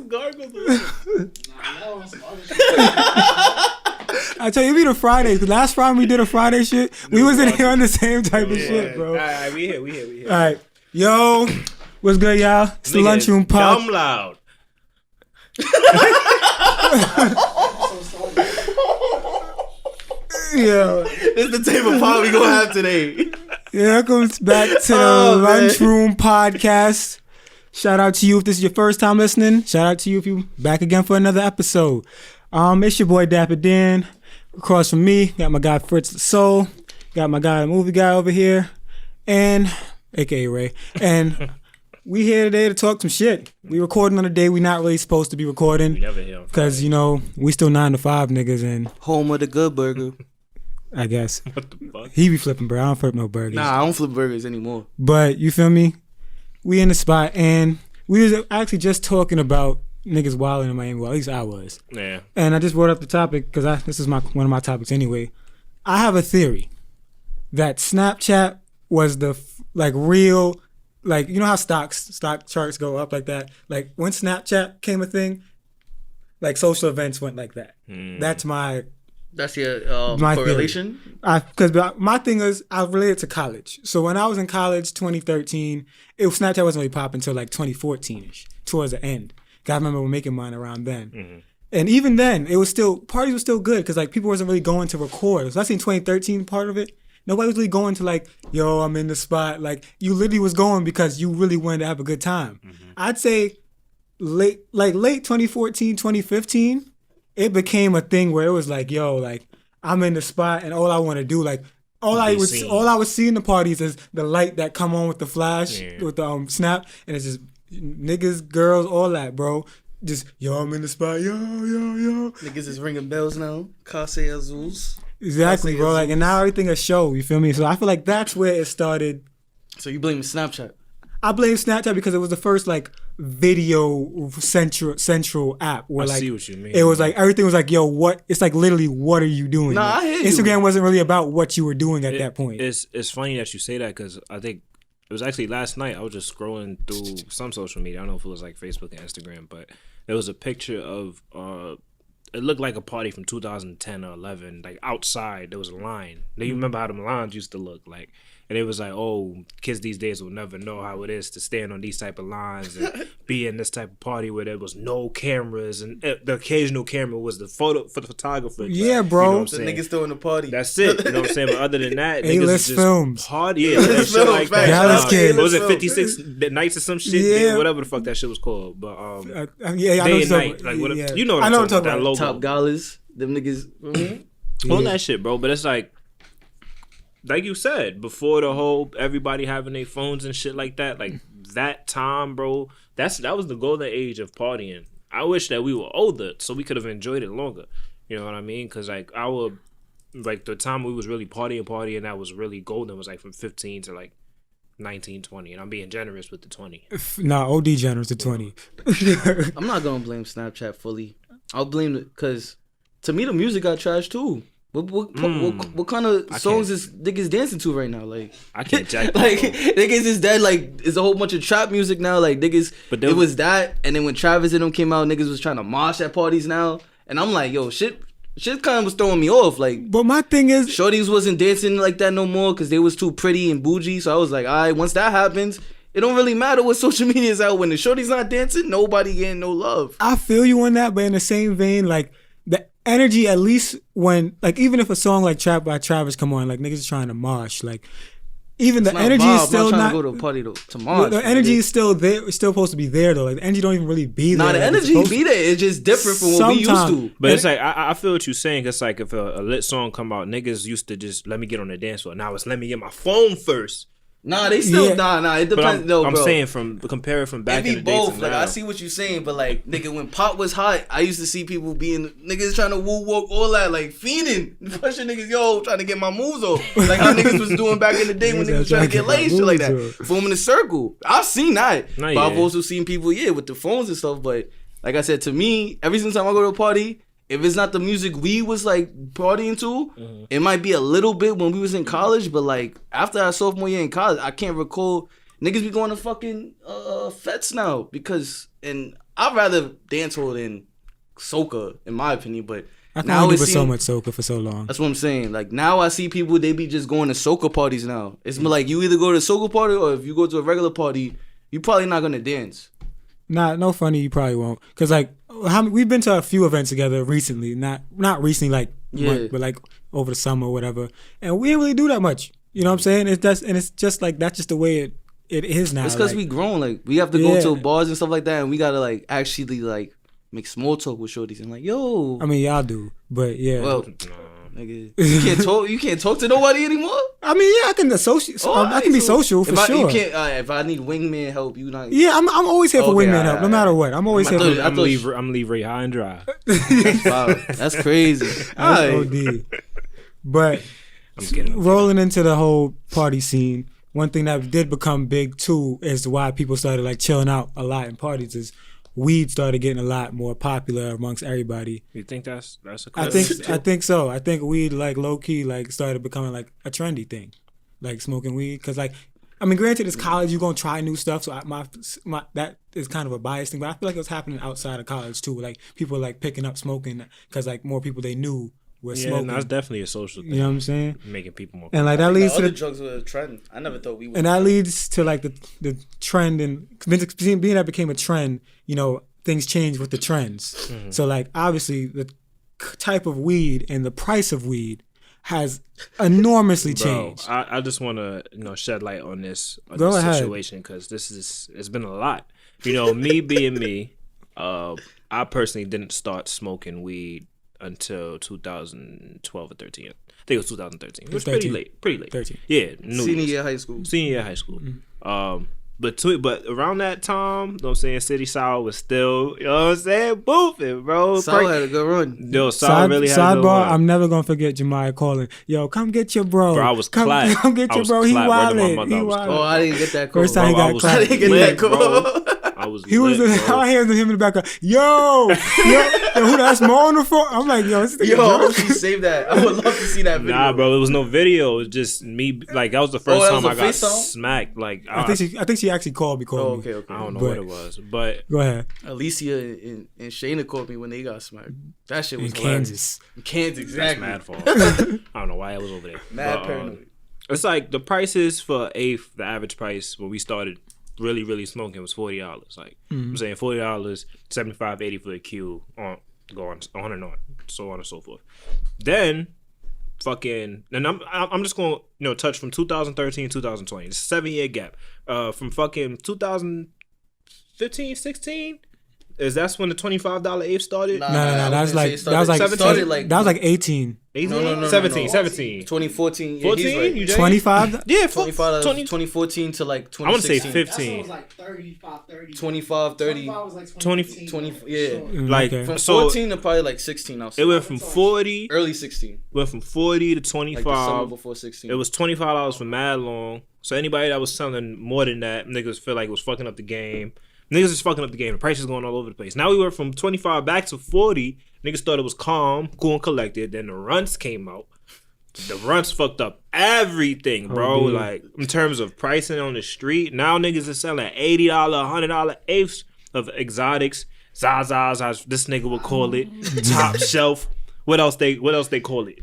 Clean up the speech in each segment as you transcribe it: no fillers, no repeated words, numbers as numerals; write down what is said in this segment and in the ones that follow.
gargles. I tell you, we did a Friday. Cause last Friday we did a Friday shit. We wasn't here on the same type of shit, bro. All right, we here. All right, yo, what's good, y'all? It's the Lunchroom pod. Dumb loud. Yeah, This is the type of pod we gonna have today. yeah. Welcome back to the Lunchroom podcast. Shout out to you if this is your first time listening. Shout out to you if you back again for another episode. It's your boy Dapper Dan. Across from me, got my guy Fritz the Soul. Got my guy the movie guy over here, and aka Ray. And we here today to talk some shit. We recording on a day we not really supposed to be recording. We never hear. Because, you know, we still 9 to 5 niggas and Home of the good burger. I guess. What the fuck? He be flipping, bro. I don't flip no burgers. Nah, I don't flip burgers anymore. But, you feel me? We in the spot and we was actually just talking about niggas wilding in Miami. Well, at least I was. Yeah. And I just brought up the topic because this is one of my topics anyway. I have a theory that Snapchat was the real, like, you know how stock charts go up like that? Like when Snapchat came a thing, like social events went like that. That's your my correlation? Because my thing is, I relate it to college. So when I was in college, 2013, Snapchat wasn't really popping until like 2014-ish, towards the end. I remember making mine around then. Mm-hmm. And even then, parties were still good because like people wasn't really going to record. So I seen 2013 part of it. Nobody was really going to like, yo, I'm in the spot. Like you literally was going because you really wanted to have a good time. Mm-hmm. I'd say late 2014, 2015, it became a thing where it was like, yo, like I'm in the spot and all I want to do, like all I would see in the parties is the light that come on with the flash, with the snap, and it's just niggas, girls, all that, bro. Just, yo, I'm in the spot, yo. Niggas is ringing bells now. Case Azuls. Exactly, bro. Like, and now everything a show, you feel me? So I feel like that's where it started. So you blame Snapchat? I blame Snapchat because it was the first, like, video central app where, like, I see what you mean. It was like, everything was like, yo, what? It's like, literally, what are you doing? Nah, like, I hear Instagram you. wasn't really about what you were doing at that point. It's funny that you say that because I think it was actually last night. I was just scrolling through some social media. I don't know if it was like Facebook and Instagram, but there was a picture of it looked like a party from 2010 or 11. Like outside, there was a line. Now you remember how them lines used to look like, and it was like, oh, kids these days will never know how it is to stand on these type of lines and be in this type of party where there was no cameras and the occasional camera was the photographer. Yeah, bro. You know what The I'm saying? niggas still in the party. That's it. You know what I'm saying? But other than that, A-list niggas films. Party. Yeah, and shit like that. Dallas Kids. What was it, 56 Nights or some shit? Yeah. Whatever the fuck that shit was called. But I day know and night. Like, what, yeah. you know what I'm talking about. That logo. Top Galas. Them niggas. All that shit, bro. But it's like you said, before the whole everybody having their phones and shit like that, like that time, bro, that was the golden age of partying. I wish that we were older so we could have enjoyed it longer. You know what I mean? Because like the time we was really partying that was really golden was like from 15 to like 19, 20. And I'm being generous with the 20. Nah, OD generous to 20. I'm not gonna blame Snapchat fully. I'll blame it because to me the music got trashed too. What kind of songs is niggas dancing to right now? Like I can't jack like niggas is dead. Like it's a whole bunch of trap music now. Like niggas, but it was that. And then when Travis and them came out, niggas was trying to mosh at parties now. And I'm like, yo, shit kind of was throwing me off. Like, but my thing is, shorties wasn't dancing like that no more because they was too pretty and bougie. So I was like, all right, once that happens, it don't really matter what social media is out. When the shorty's not dancing, nobody getting no love. I feel you on that, but in the same vein, like the energy, at least when, like, even if a song like Trap by Travis come on, like niggas is trying to mosh, like even the energy is still not. Go to a party to mosh. The energy is still there. It's still supposed to be there though. Like the energy don't even really be there. Nah, the energy be there. It's just different from what we used to. But it's like I feel what you're saying. It's like if a lit song come out, niggas used to just let me get on the dance floor. Now it's let me get my phone first. Nah, they still nah. It depends. I'm saying compare it from back in the day. Both. Like I see what you're saying, but like nigga, when pop was hot, I used to see people being niggas trying to woo walk all that, like fiending, pushing niggas, yo, trying to get my moves off, like how niggas was doing back in the day when niggas was trying to get laid, shit like that, forming a circle. I've seen that, but I've also seen people, with the phones and stuff. But like I said, to me, every single time I go to a party, if it's not the music we was like partying to, it might be a little bit when we was in college, but like after our sophomore year in college, I can't recall niggas be going to fucking fets now because, and I'd rather dancehall than soca, in my opinion. But I can now only it do so seems- much soca for so long. That's what I'm saying. Like now I see people, they be just going to soca parties now. It's like you either go to a soca party or if you go to a regular party, you probably not gonna dance. No funny. You probably won't, cause like we've been to a few events together recently. Not recently, like month, but like over the summer or whatever, and we didn't really do that much. You know what I'm saying? It's just like that's just the way it is now. It's because like, we grown. Like we have to go to bars and stuff like that, and we gotta like actually like make small talk with shorties and like, yo. I mean, y'all do, but yeah. Well, nigga, you can't talk to nobody anymore. I mean, yeah, I can associate. I can be social for sure. You can't. If I need wingman help, you not. Yeah, I'm always here for wingman help, no matter what. I'm always here. I'm leave Ray high and dry. Wow, that's crazy. That's OD. But rolling into the whole party scene, one thing that did become big too is why people started like chilling out a lot in parties is weed started getting a lot more popular amongst everybody. You think that's a I think so. I think weed like low key like started becoming like a trendy thing, like smoking weed. Cause like, I mean, granted, it's college, you're gonna try new stuff. So my that is kind of a biased thing, but I feel like it was happening outside of college too. Like people like picking up smoking because like more people they knew were smoking. Yeah, that's definitely a social thing. You know what I'm saying? Making people more. And like that leads to other drugs were a trend. I never thought we would. And that leads to like the trend, and being that became a trend, you know, things change with the trends. Mm-hmm. So like obviously the type of weed and the price of weed has enormously changed. I just want to shed light on this situation because it's been a lot. You know, me being me, I personally didn't start smoking weed until 2012 or 13. I think it was 2013. It was 13. Pretty late. 13. Yeah, senior year high school. Mm-hmm. But around that time, you know what I'm saying, City Sour was still, you know what I'm saying, boofing, bro. Sour had a good run. Yo, Sour really had a good run. I'm never gonna forget Jemiah calling, yo, come get your bro. Bro, I was clapped. Come get your bro. He wildin'. Oh, I didn't get that call. First time he got clapped. I didn't get that call. He was I heard him in the background. Yo, who that's Mo on the phone? I'm like, yo, save that. I would love to see that video. Nah, bro, it was no video. It was just me. Like that was the first time I got smacked. Like I think she actually called me. Okay. I don't know what it was, but go ahead. Alicia and Shayna called me when they got smacked. That shit was in Kansas. Exactly. That's mad fault. I don't know why I was over there. Mad paranoid. It's like the prices for eighth. The average price when we started really smoking was $40. Like I'm saying, $40, $75, $80 for a cue go on and on, so on and so forth. Then fucking, and I'm just gonna touch from 2013 2020. It's a 7-year gap. From fucking 2015 16. That's when the $25 eighth started? No. That was like 18. 18? No. 17. 2014. 14? Yeah, 25? Yeah, 2014 to like 2016. I want to say 15. That was like 35, 30. 25, 30. 25 was like 20, yeah. Like, from 14 to probably like 16. It went from 40. Early 16. Went from 40 to 25. Like the summer before 16. It was $25 for mad long. So anybody that was selling more than that, niggas feel like it was fucking up the game. Niggas is fucking up the game. The price is going all over the place. Now we went from 25 back to 40. Niggas thought it was calm, cool and collected. Then the Runtz came out. The Runtz fucked up everything, bro. Like in terms of pricing on the street. Now niggas is selling $80, $100 eighths of exotics. Zazas, as this nigga would call it. Top shelf. What else they call it?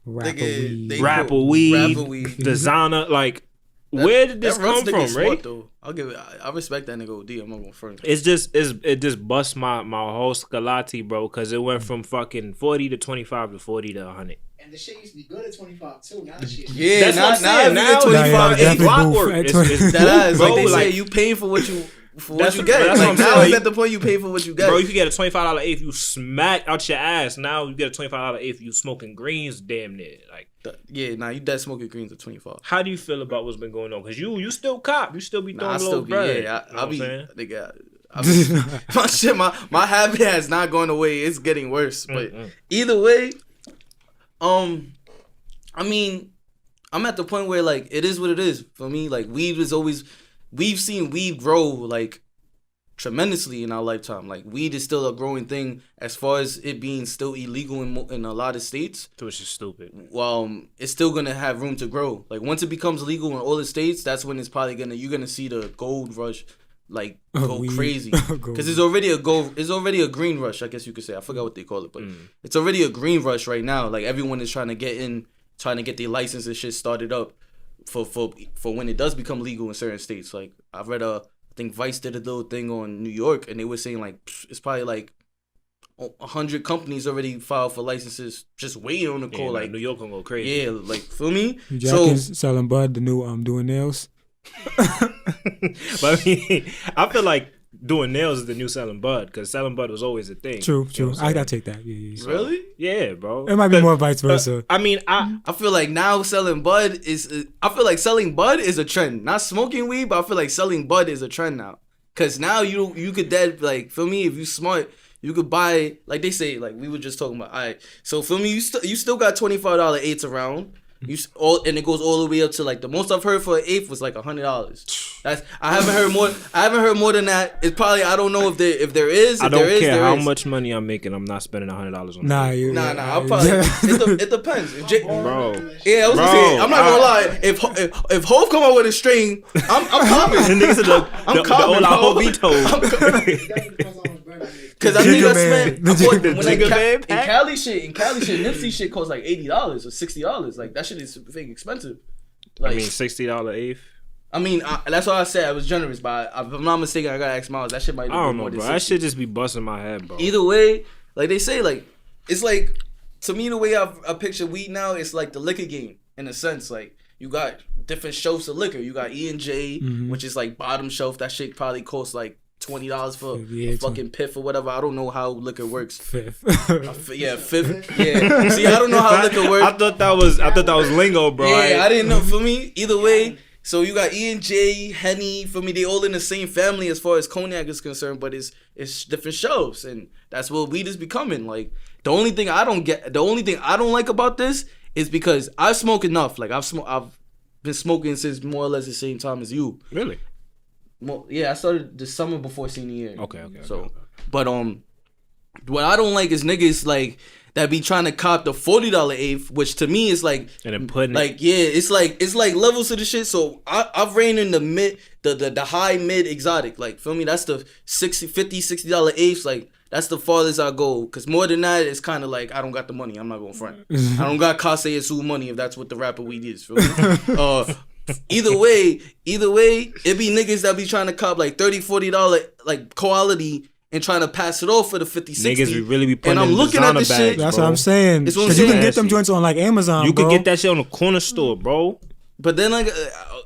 Rapper weed. Designer. Like where did this come from, right? I'll give it. I respect that nigga OD. I'm not gonna front. It just bust my whole scalati, bro, because it went from fucking 40 to 25 to 40 to 100. And the shit used to be good at 25 too. Now the shit. Yeah, that's what I'm saying. Now 25 it's clockwork. It's that is bro, like they like, say, you paying for what you. For that's what you get. That's like what now saying. It's at the point you pay for what you get. Bro, if you get a $25 eighth, you smack out your ass. Now you get a $25 eighth, you smoking greens damn near. Like you dead smoking greens at 25. How do you feel about what's been going on? Because you still cop. You still be throwing a little bread. Yeah, I'll be nigga. My shit, my habit has not gone away. It's getting worse. But either way, I mean, I'm at the point where like it is what it is for me. Like weed is always. We've seen weed grow like tremendously in our lifetime. Like weed is still a growing thing as far as it being still illegal in a lot of states. Which is stupid. Well, it's still gonna have room to grow. Like once it becomes legal in all the states, that's when it's probably you're gonna see the gold rush. like go weed. crazy Go because it's already a green rush, I guess you could say. I forgot what they call it, but it's already a green rush right now. Like everyone is trying to get their license and shit started up for when it does become legal in certain states. Like I've read I think Vice did a little thing on New York, and they were saying like it's probably like 100 companies already filed for licenses just waiting on the call. Like New York gonna go crazy. Yeah, like feel me? Jackins selling bud, the new doing nails. But I mean, I feel like doing nails is the new selling bud, because selling bud was always a thing. True. You know I gotta take that. Yeah. Really? Yeah, bro. It might be more vice versa. I mean, I feel like now selling bud is. I feel like selling bud is a trend. Not smoking weed, but I feel like selling bud is a trend now. Cause now you could like feel me, if you smart, you could buy, like they say, like we were just talking about. All right, so feel me, you still got $25 eighths around. And it goes all the way up to like the most I've heard for an eighth was like $100. I haven't heard more than that. It's probably, I don't know if there is. I don't care how much money I'm making. I'm not spending $100 on that. Nah. I'll probably. It depends, bro. Yeah, I was gonna say. I'm not gonna lie. If Hov come out with a string, I'm coming. The niggas are the Hov. Cause I think man. in Cali shit, Nipsey shit costs like $80 or $60. Like that shit is big expensive. Like, I mean, $60 eighth. I mean, that's why I said I was generous, but if I'm not mistaken, I gotta ask Miles. That shit might. I don't know, bro. That shit just be busting my head, bro. Either way, like they say, like it's like, to me, the way I picture weed now, it's like the liquor game in a sense. Like you got different shelves of liquor. You got E&J, which is like bottom shelf. That shit probably costs like $20 for a fucking piff or whatever. I don't know how liquor works. Fifth. Fifth. Yeah. See, I don't know how liquor works. I thought that was lingo, bro. Yeah, I didn't know. For me, either way. So you got E&J, Henny. For me, they all in the same family as far as cognac is concerned, but it's different shelves, and that's what weed is becoming. Like the only thing I don't like about this is because I smoke enough. Like I've been smoking since more or less the same time as you. Really? Well, yeah, I started the summer before senior year. Okay. But what I don't like is niggas like that be trying to cop the $40 eighth, which to me is like, and then putting like, yeah, it's like levels to the shit. So I've reigned in the mid, the high mid exotic. Like, feel me? That's the $60 eighths. Like, that's the farthest I go. Cause more than that, it's kind of like I don't got the money. I'm not going front. I don't got Kase Asu money if that's what the rapper weed is. Feel me? Either way, it be niggas that be trying to cop like $30, $40 like quality and trying to pass it off for the 50, 60. Niggas really be putting and I'm looking at this shit. That's what I'm saying. Because you can get them joints on like Amazon. You can get that shit on the corner store, bro. But then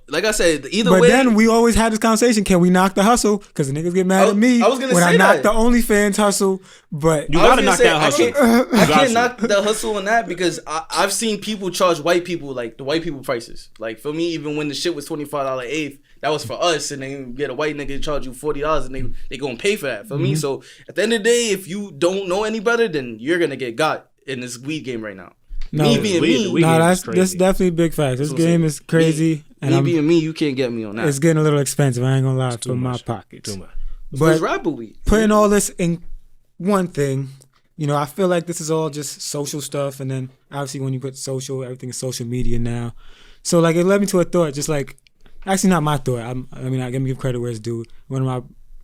like I said, either way. But then we always had this conversation. Can we knock the hustle? Because the niggas get mad at me when I knock the OnlyFans hustle. But you gotta knock that hustle. I can't knock the hustle on that because I've seen people charge white people like the white people prices. Like for me, even when the shit was $25 eighth, that was for us, and then get a white nigga to charge you $40, and they gonna pay for that for me. So at the end of the day, if you don't know any better, then you're gonna get got in this weed game right now. No, me being me, that's definitely big facts. This game is crazy. Me being me, you can't get me on that. It's getting a little expensive. I ain't gonna lie, for my pockets. Too much. But rapper weed. Putting all this in one thing, you know, I feel like this is all just social stuff, and then obviously when you put social, everything is social media now. So like it led me to a thought, just like actually not my thought. I mean, I give credit where it's due. One of my,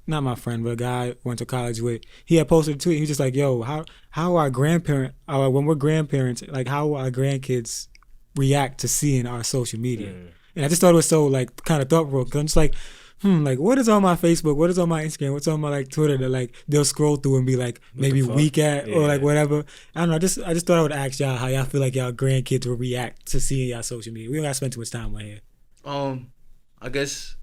not my friend, but a guy I went to college with, he had posted a tweet. He was just like, "Yo, how our grandparents, when we're grandparents, like how our grandkids react to seeing our social media." And I just thought it was so like kind of thought provoking. I'm just like, like what is on my Facebook? What is on my Instagram? What's on my like Twitter that like they'll scroll through and be like maybe weak at or like whatever. I don't know. I just thought I would ask y'all how y'all feel like y'all grandkids will react to seeing y'all social media. We don't gotta spend too much time on here. I guess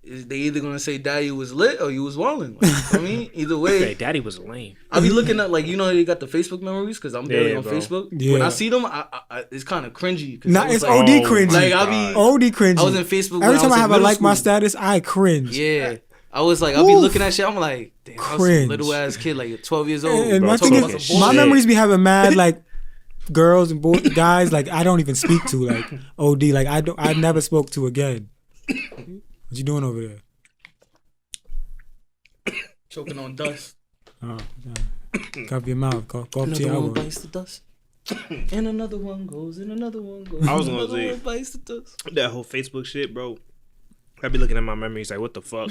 they either gonna say daddy was lit or you was wildin'. Like, I mean, either way. Okay, daddy was lame. I be looking at like, you know, they got the Facebook memories because I'm barely on Facebook. Yeah. When I see them, I it's kind of cringy. Nah, it's like, OD cringy. Like I be OD cringy. I was in Facebook. Every time I have a like my status, I cringe. Yeah. I was like, I'll be looking at shit. I'm like, damn, I was a little ass kid, like 12 years old. And my thing is, my memories be having mad like girls and boys, guys like I don't even speak to like OD. Like I never spoke to again. What you doing over there? Choking on dust. Oh, cover your mouth. Go up to your elbow. Another one bites the dust. And another one goes, and another one goes. I was gonna say bites the dust. That whole Facebook shit, bro. I be looking at my memories like, what the fuck?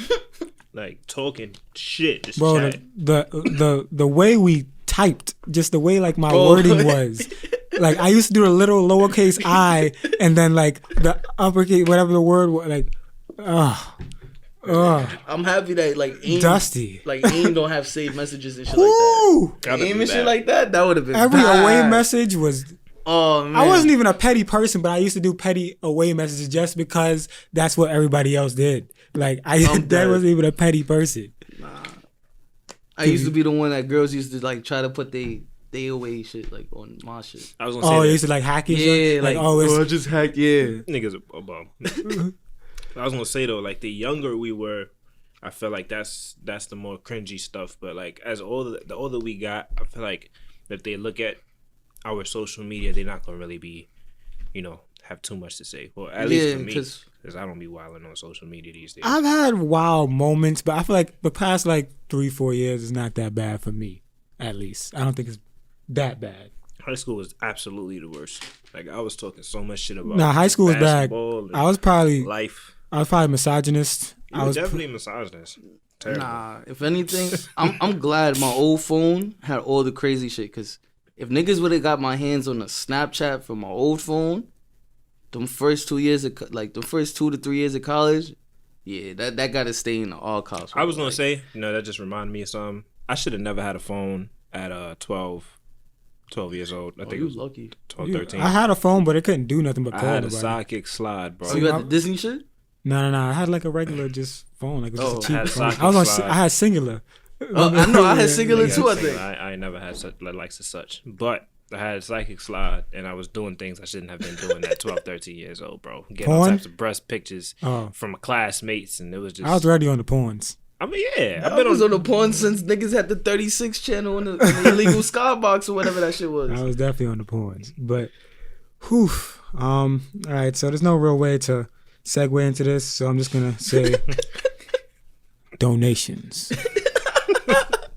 Like talking shit. Just Bro, chat. the way we typed, just the way like my Bro. wording was. Like I used to do the little lowercase I and then like the uppercase, whatever the word was, like, I'm happy that like AIM, Dusty. like AIM don't have saved messages and shit like that. Woo! Gotta AIM be and shit bad. like that would have been Every bad. away message was. Oh man, I wasn't even a petty person, but I used to do petty away messages just because that's what everybody else did. Like that dead. wasn't even a petty person. I used to be the one that girls used to like try to put they away shit like on my shit. I was gonna say Oh, that. you used to like hack it? Yeah, like it's I just hacked. Yeah, Niggas a bum. I was gonna say though, like the younger we were, I feel like that's the more cringy stuff. But like the older we got, I feel like if they look at our social media, they're not gonna really be, have too much to say. Well, at least for me, because I don't be wilding on social media these days. I've had wild moments, but I feel like the past like 3-4 years is not that bad for me. At least I don't think it's that bad. High school was absolutely the worst. Like I was talking so much shit about. Nah, high school was bad. basketball and I was probably life. misogynist. You were definitely misogynist. Terrible. nah. If anything, I'm glad my old phone had all the crazy shit. Cause if niggas would have got my hands on a Snapchat from my old phone, them first 2 years of the first 2 to 3 years of college, yeah, that gotta stay in the archives. I was gonna say, that just reminded me of something. I should have never had a phone at 12 years old. I think you it was lucky. 12, 13. I had a phone, but it couldn't do nothing but I call had a nobody. sidekick slide, bro. Oh, you had the Disney shit? No. I had like a regular just phone, like it was just a I had cheap a phone. socket I was on. slide. I had Singular. I know. I had Singular Yeah, too. I same. think. I never had such likes as such, but I had a psychic slide, and I was doing things I shouldn't have been doing at 12, 13 years old, bro. Getting all Porn? types of breast pictures Oh. from classmates, and it was just. I was already on the porns. I mean, yeah, I've been on the porn since niggas had the 36 channel in the illegal Skybox or whatever that shit was. I was definitely on the porns, but whew. All right, so there's no real way to segue into this, so I'm just gonna say donations.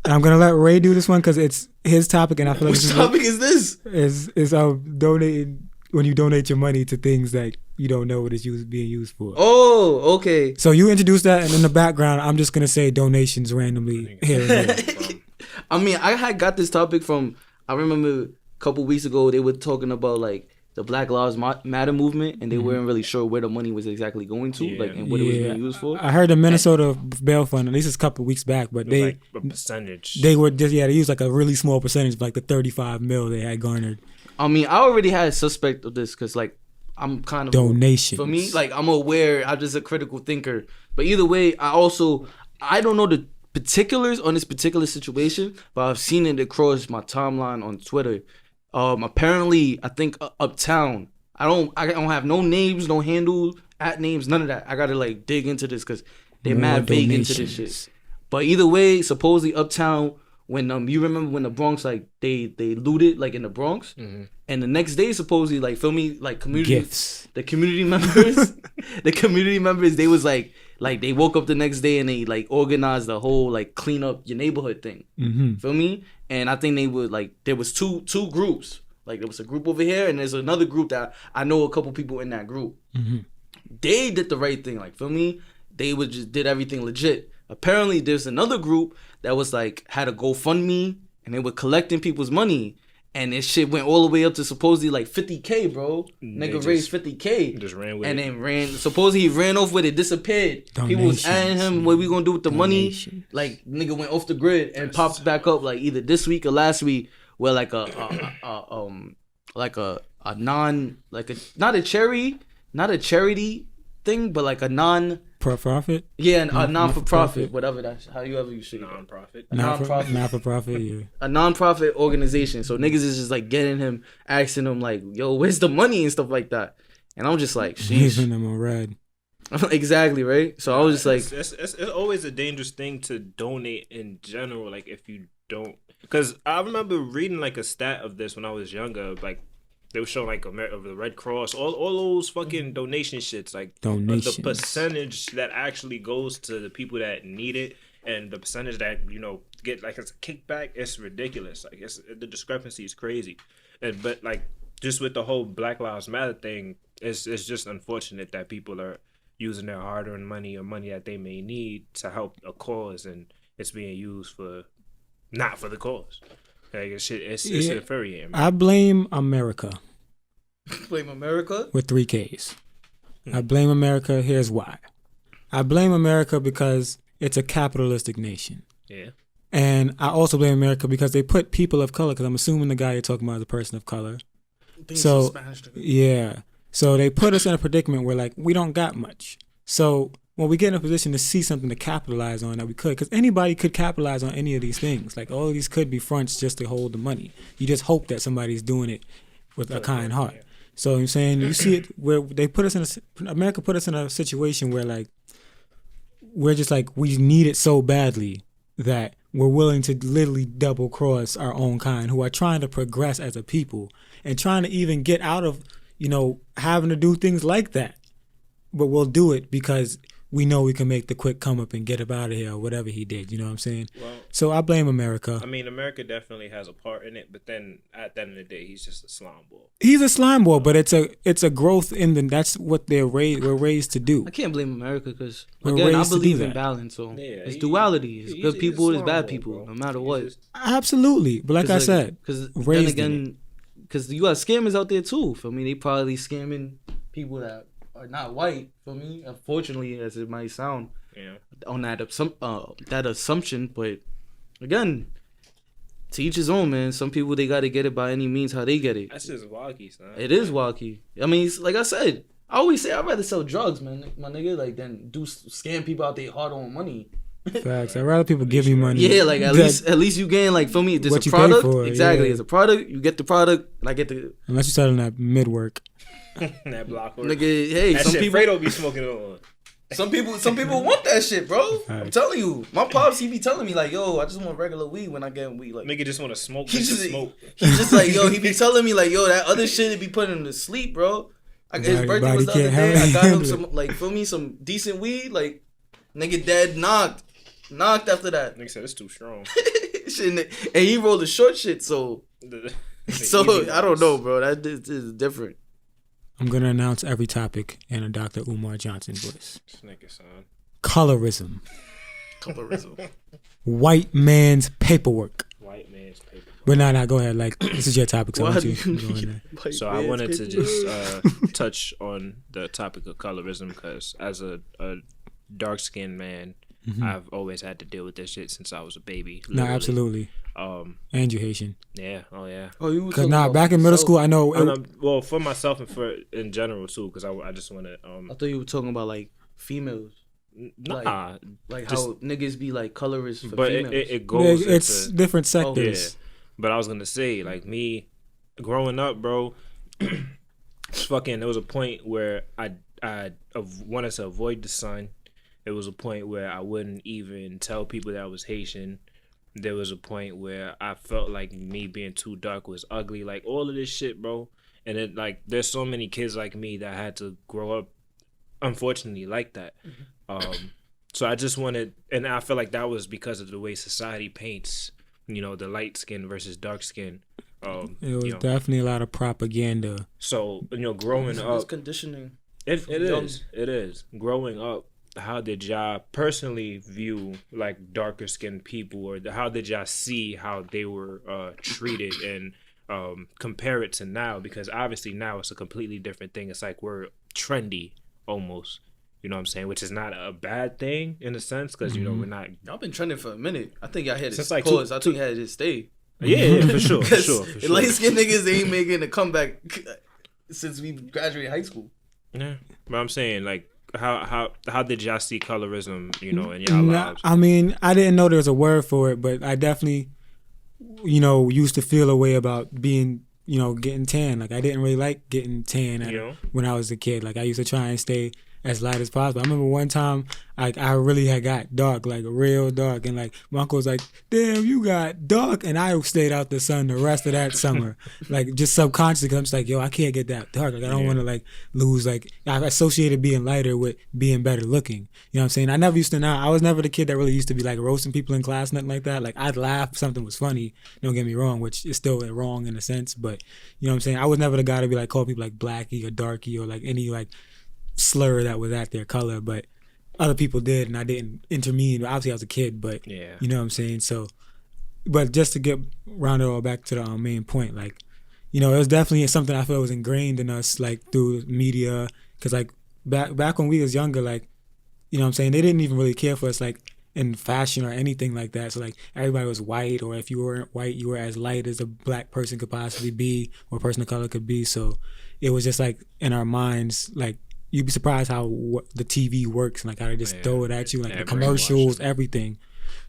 And I'm gonna let Ray do this one because it's his topic, and I feel like Which topic is this? is donating when you donate your money to things that you don't know what it's being used for. Oh, okay. So you introduce that, and in the background, I'm just gonna say donations randomly here and there. I mean, I had got this topic from. I remember a couple weeks ago they were talking about like the Black Lives Matter movement, and they weren't really sure where the money was exactly going to, like, and what it was being used for. I heard the Minnesota bail fund, at least it's a couple weeks back, but they like a percentage. they were just they used like a really small percentage of like the 35 mil they had garnered. I mean, I already had a suspect of this because like I'm kind of Donations. for me. Like I'm aware. I'm just a critical thinker. But either way, I don't know the particulars on this particular situation, but I've seen it across my timeline on Twitter. Apparently, I think Uptown. I don't have no names, no handles, @names, none of that. I gotta like dig into this because they're More mad vague into this donations. shit. But either way, supposedly Uptown. When you remember when the Bronx like they looted like in the Bronx, and the next day supposedly like feel me like community Gifts. the community members they was like they woke up the next day and they like organized the whole like clean up your neighborhood thing. Feel me? And I think they would like there was two groups. Like there was a group over here and there's another group that I know a couple people in that group. They did the right thing. Like feel me? They would just did everything legit. Apparently there's another group that was like had a GoFundMe and they were collecting people's money. And this shit went all the way up to supposedly like 50K, bro. Nigga raised 50K. Just ran with and it. then supposedly he ran off with it, disappeared. People was asking him what we gonna do with the money. Like nigga went off the grid and popped back up like either this week or last week where like a not a charity thing, but like a Profit? a non-for-profit, whatever that's how you ever you should Non-profit. Not for profit, yeah. a non-profit organization. So niggas is just like getting him, asking him like, yo, where's the money and stuff like that. And I'm just like, Giving sheesh. them a red. Exactly, right? So I was just like, It's always a dangerous thing to donate in general. Like if you don't, because I remember reading like a stat of this when I was younger. Like they were showing like of the Red Cross, all those fucking donation shits. Like Donations. the percentage that actually goes to the people that need it, and the percentage that get like as a kickback, it's ridiculous. Like the discrepancy is crazy. But like just with the whole Black Lives Matter thing, it's just unfortunate that people are using their hard-earned money or money that they may need to help a cause, and it's being used for not for the cause. Like it's infuriating. Man. I blame America. Blame America with 3 Ks. I blame America. Here's why. I blame America because it's a capitalistic nation. Yeah. And I also blame America because they put people of color, because I'm assuming the guy you're talking about is a person of color. So, yeah. So they put us in a predicament where, like, we don't got much. So when we get in a position to see something to capitalize on that we could, because anybody could capitalize on any of these things. Like, all of these could be fronts just to hold the money. You just hope that somebody's doing it with a kind heart. So I'm saying, you see it where they put us in America put us in a situation where, like, we're just like, we need it so badly that we're willing to literally double cross our own kind who are trying to progress as a people and trying to even get out of, having to do things like that. But we'll do it because we know we can make the quick come up and get up out of here or whatever he did. You know what I'm saying? Well, so I blame America. I mean, America definitely has a part in it, but then at the end of the day, he's just a slime ball. He's a slime ball, but it's a growth in the. That's what we're raised to do. I can't blame America because again, I believe in balance. So it's duality. It's good people, it's bad people, no matter what. Absolutely, but like I said, because then again, because you got scammers out there too. For me, they probably scamming people that are not white. For me, unfortunately, as it might sound, on that assumption. But again, to each his own, man. Some people, they got to get it by any means how they get it. That's just wacky, son. It is wacky. I mean, like I said, I always say I'd rather sell drugs, man, my nigga, like than scam people out there hard-earned money. Facts. I'd rather people give you money. Yeah, like at least you gain, like, for me, there's a product. Exactly, it's a product. You get the product, and I get the. Unless you're selling that mid-work. That block work. Nigga, hey, that some shit people Fredo be smoking on. Some people want that shit, bro. I'm telling you. My pops, he be telling me, like, yo, I just want regular weed when I get weed. Like, nigga just want to smoke. He's just like, yo, he be telling me, like, yo, that other shit, it be putting him to sleep, bro. His birthday was the other day. I got him some, like, feel me, some decent weed. Like, nigga dead knocked after that. Nigga said it's too strong. And he rolled a short shit, so I don't know, bro. That is different. I'm going to announce every topic in a Dr. Umar Johnson voice. Nigga, son. Colorism. White man's paperwork. But nah, go ahead. Like, this is your topic, so I want you to go in there. So I wanted to just touch on the topic of colorism because as a dark-skinned man, I've always had to deal with this shit since I was a baby. Literally. No, absolutely. And you Haitian. Yeah. Oh yeah. Because back in middle school, I know. Well, for myself and for in general too, because I just want to. I thought you were talking about like females. Nah, like how niggas be like colorists for but females. It goes. It's different sectors. Yeah. But I was gonna say, like me, growing up, bro. There was a point where I wanted to avoid the sun. It was a point where I wouldn't even tell people that I was Haitian. There was a point where I felt like me being too dark was ugly. Like, all of this shit, bro. And it, like, there's so many kids like me that had to grow up, unfortunately, like that. So I just wanted, and I feel like that was because of the way society paints, the light skin versus dark skin. It was definitely a lot of propaganda. So, growing up. It's conditioning. It is. Growing up, how did y'all personally view like darker skinned people, or how did y'all see how they were treated and compare it to now? Because obviously now it's a completely different thing. It's like we're trendy almost, you know what I'm saying? Which is not a bad thing in a sense because we're not. Y'all been trending for a minute. I think y'all had since it like pause. I think y'all had it stay. Yeah, for sure. Light skinned niggas ain't making a comeback since we graduated high school. Yeah, but I'm saying like. How did y'all see colorism, in y'all lives? I mean, I didn't know there was a word for it, but I definitely, used to feel a way about being, getting tan. Like, I didn't really like getting tan when I was a kid. Like, I used to try and stay as light as possible. I remember one time, I really had got dark, like real dark, and like my uncle was like, "Damn, you got dark," and I stayed out the sun the rest of that summer, like just subconsciously. Cause I'm just like, yo, I can't get that dark. Like I don't want to like lose. Like I associated being lighter with being better looking. You know what I'm saying? I was never the kid that really used to be like roasting people in class, nothing like that. Like I'd laugh if something was funny. Don't get me wrong, which is still wrong in a sense, but you know what I'm saying? I was never the guy to be like call people like blackie or darky or like any like slur that was at their color, but other people did, and I didn't intervene. Obviously, I was a kid, but Yeah. you know what I'm saying. So, but just to get round it all back to the main point, like, you know, it was definitely something I feel was ingrained in us, like through media, because like back when we was younger, like, you know what I'm saying, they didn't even really care for us, like in fashion or anything like that. So like everybody was white, or if you weren't white, you were as light as a black person could possibly be, or a person of color could be. So it was just like in our minds, like, you'd be surprised how the TV works and like how they just throw it at you, like the commercials, everything.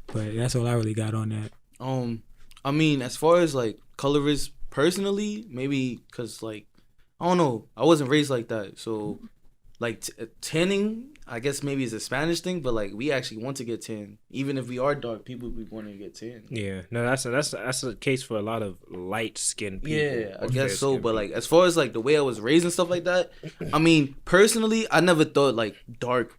But that's all I really got on that. I mean, as far as like colorists personally, maybe because like I don't know, I wasn't raised like that, so like tanning, I guess maybe it's a Spanish thing, but like we actually want to get tan, even if we are dark. People we want to get tan. Yeah, no, that's a case for a lot of light skinned people. Yeah, I guess so. But like as far as like the way I was raised and stuff like that, I mean, personally, I never thought like dark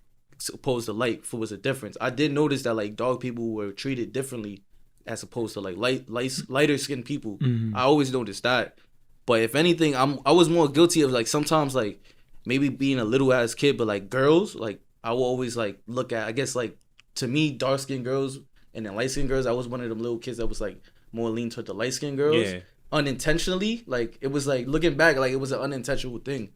opposed to light was a difference. I did notice that like dark people were treated differently as opposed to like lighter skinned people. I always noticed that. But if anything, I was more guilty of like sometimes like maybe being a little ass kid, but like girls, like I will always like look at, I guess like to me, dark skinned girls and then light skinned girls, I was one of them little kids that was like more lean toward the light skinned girls. Yeah. Unintentionally, like it was like looking back, like it was an unintentional thing.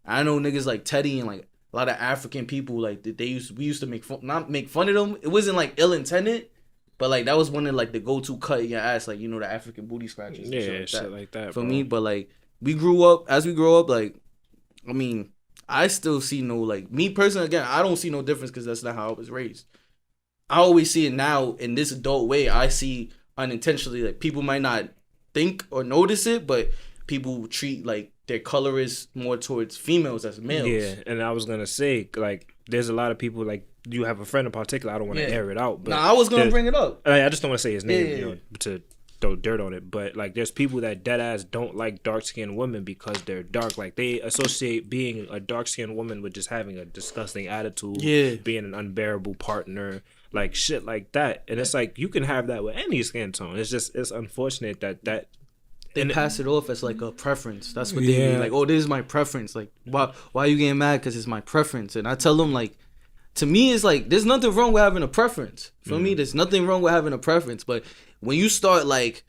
I know niggas like Teddy and like a lot of African people, like we used to not make fun of them. It wasn't like ill intended, but like that was one of like the go to cut in your ass, like, you know, the African booty scratches. Yeah, shit like that. For me, but like we grow up, like, I mean, I still see no, like, me personally, again, I don't see no difference because that's not how I was raised. I always see it now in this adult way. I see unintentionally, like, people might not think or notice it, but people treat, like, their colorists more towards females as males. Yeah, and I was going to say, like, there's a lot of people, like, you have a friend in particular, I don't want to air it out. But nah, I was going to bring it up. I just don't want to say his name, you know, to throw dirt on it, but like there's people that dead ass don't like dark skinned women because they're dark. Like they associate being a dark skinned woman with just having a disgusting attitude, being an unbearable partner, like shit like that. And it's like you can have that with any skin tone. It's unfortunate that they pass it off as like a preference. That's what they mean. Like, oh, this is my preference. Like, why are you getting mad? Because it's my preference. And I tell them, like, to me, it's like there's nothing wrong with having a preference. For me, there's nothing wrong with having a preference. But when you start like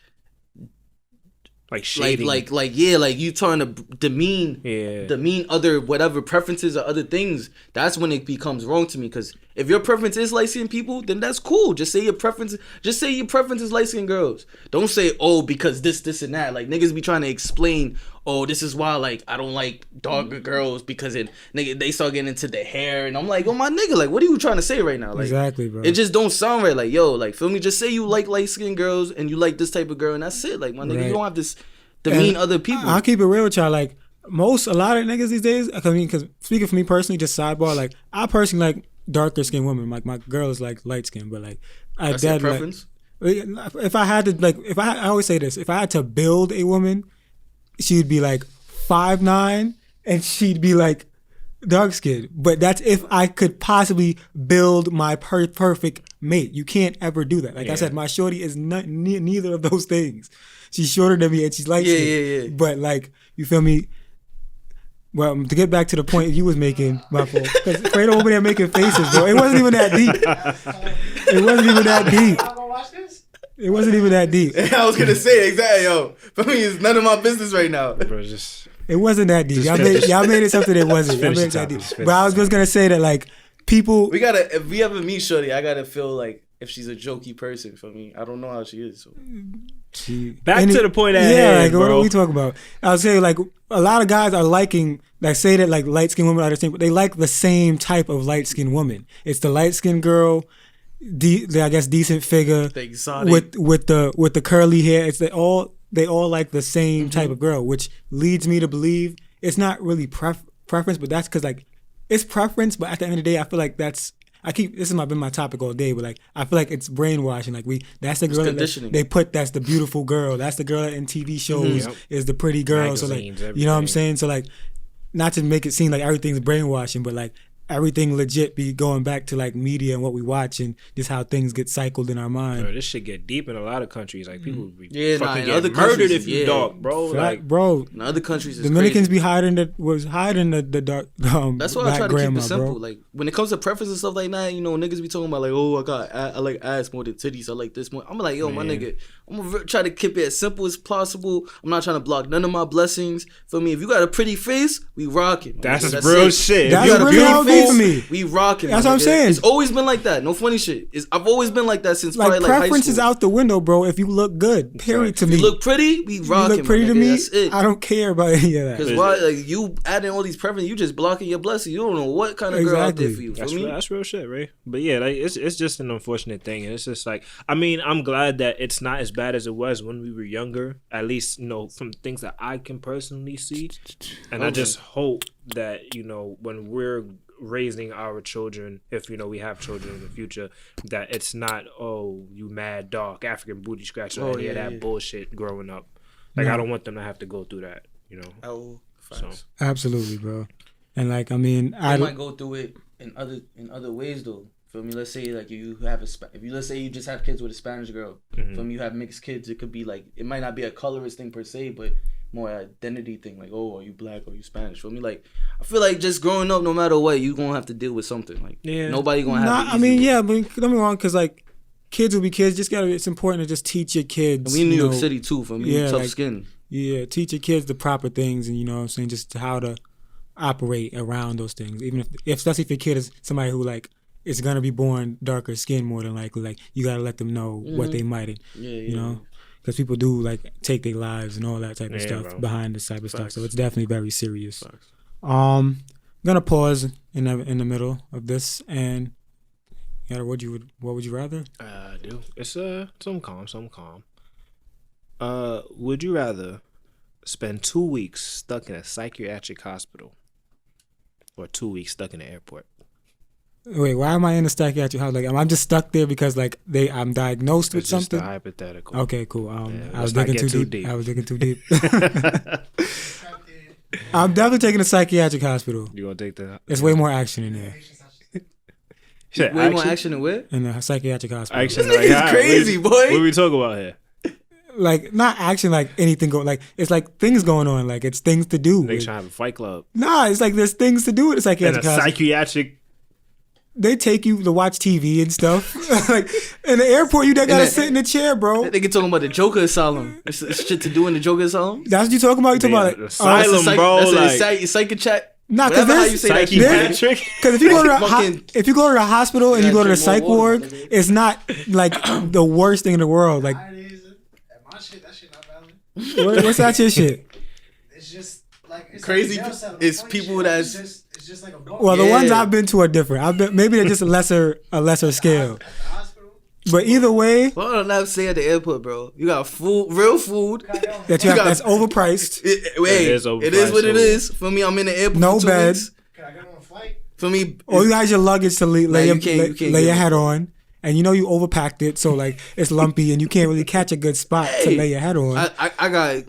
shading, like you trying to demean other whatever preferences or other things, that's when it becomes wrong to me. Because if your preference is light skinned people, then that's cool. Just say your preference is light skinned girls. Don't say, oh, because this and that. Like, niggas be trying to explain, oh, this is why, like, I don't like darker girls because they start getting into the hair. And I'm like, oh, my nigga, like, what are you trying to say right now? Like, exactly, bro. It just don't sound right. Like, yo, like, feel me? Just say you like light-skinned girls and you like this type of girl, and that's it. Like, my nigga, you don't have to demean other people. I'll keep it real with y'all. Like, a lot of niggas these days, I mean, because speaking for me personally, just sidebar, like, I personally like darker skinned women. Like, my girl is, like, light skinned, but, like, that's your preference? Like, if I had to, like, I always say this, if I had to build a woman, she'd be, like, 5'9", and she'd be like dark skinned. But that's if I could possibly build my perfect mate. You can't ever do that. Like I said, my shorty is neither of those things. She's shorter than me and she's light skinned. Yeah. But like, you feel me? Well, to get back to the point you was making, my fault. Because Fredo over there making faces, bro. It wasn't even that deep. It wasn't even that deep. It wasn't even that deep. I was gonna say exactly, yo. For me, it's none of my business right now. Bro, it wasn't that deep. Y'all made it something it wasn't. Y'all made it that deep. But I was just gonna say that, like, people. If we ever meet shorty, I gotta feel like if she's a jokey person. For me, I don't know how she is. So. Back to the point at hand, like, bro. What are we talking about? I was saying, like, a lot of guys are liking, like, say that like light skinned women are the same, but they like the same type of light skinned woman. It's the light skinned girl. I guess decent figure with the curly hair. They all like the same type of girl, which leads me to believe it's not really preference, but that's because like it's preference. But at the end of the day, I feel like this has been my topic all day. But like I feel like it's brainwashing. Like that's the girl that they put. That's the beautiful girl. That's the girl that in TV shows is the pretty girl. Magazines, so like everything. You know what I'm saying. So like not to make it seem like everything's brainwashing, but like everything legit be going back to like media and what we watch and just how things get cycled in our mind. Bro, this shit get deep in a lot of countries. Like people be Yeah, nah, fucking in get other murdered countries, if you yeah. dark, bro. Like bro, In other countries, it's Dominicans crazy. be hiding the dark. That's why I black try to keep grandma, it simple. bro. Like when it comes to preference and stuff like that, you know, niggas be talking about like, oh, I like ass more than titties. I like this more. I'm like, yo, my nigga, I'm gonna try to keep it as simple as possible. I'm not trying to block none of my blessings. For me, if you got a pretty face, we rocking. that's real it. shit. That's If you got a really how it be beautiful for me. We rocking. That's my what I'm nigga. saying. It's always been like that. No funny shit. I've always been like that since Like probably like high preference is school. out the window, bro. If you look good, period. To me, You look pretty, we you rocking. look pretty my to nigga. me. That's it. I don't care about any of that. Because why, like, you adding all these preferences, you just blocking your blessing. You don't know what kind of girl out there Exactly. for you. That's For me, that's real shit, right? But yeah, like it's just an unfortunate thing, and it's just like I mean, I'm glad that it's not as bad as it was when we were younger. At least from things that I can personally see, and I just hope that when we're raising our children, if we have children in the future, that it's not you mad dog African booty scratcher or any of that bullshit growing up. Like I don't want them to have to go through that. So. Absolutely, bro. And like, I mean, I might go through it in other ways though. Feel me? Let's say like let's say you just have kids with a Spanish girl. Feel me? You have mixed kids. It could be like it might not be a colorist thing per se, but more identity thing. Like, oh, are you black or are you Spanish? Feel me? Like, I feel like just growing up, no matter what, you gonna have to deal with something. Like, nobody gonna have. I mean, yeah, but don't be wrong, because like kids will be kids. Just gotta. It's important to just teach your kids. And we in New York City too. For me, tough skin. Yeah, teach your kids the proper things, and what I'm saying, just how to operate around those things. Even if especially if your kid is somebody who like is gonna be born darker skin more than likely, like you gotta let them know what they might, you know, because people do like take their lives and all that type of stuff behind this type of stuff. So it's definitely very serious. I'm gonna pause in the middle of this and. What would you rather? I do. It's something calm. Would you rather spend 2 weeks stuck in a psychiatric hospital or 2 weeks stuck in the airport? Wait, why am I in a psychiatric house? Like, am I just stuck there because like I'm diagnosed with It's something? just a hypothetical. Okay, cool. I was let's not digging get too too deep. deep. I was digging too deep. I'm definitely taking a psychiatric hospital. You gonna take the? There's way more action in there. Way more action than what? In a psychiatric hospital. Action, This nigga's crazy, boy. What are we talking about here? Like, not action like anything going, like, it's like things going on, like, it's things to do. They trying to have a fight club. Nah, it's like there's things to do at a In psychiatric a hospital. psychiatric. They take you to watch TV and stuff. Like, in the airport, you gotta sit in the chair, bro. They get talking about the Joker Asylum. It's shit to do in the Joker Asylum. That's what you talking about? You talking about, like, asylum, bro. That's Like, a psychic chat. nah, Whatever how you because say that shit. psychiatric. if you go to Fucking- if you go to the hospital and you go to the psych More water, ward, it's not like the worst thing in the world. Like, That shit not valid. what's that your shit? It's just like it's Crazy. Like a jail cell. It's Funny people shit. that's- It's just like a bunk. Well, the Yeah. ones I've been to are different. Maybe they're just a lesser scale. At the hospital. But either way, What did I not say at the airport, bro? You got food, real food. that You got- that's overpriced. It is overpriced, what it so- is. For me, I'm in the airport No for 2 bed. weeks. Can I get on a flight? For me, Or you got your luggage to lay you your can't lay get your it. head on, and you overpacked it, so like it's lumpy, and you can't really catch a good spot to lay your head on. I got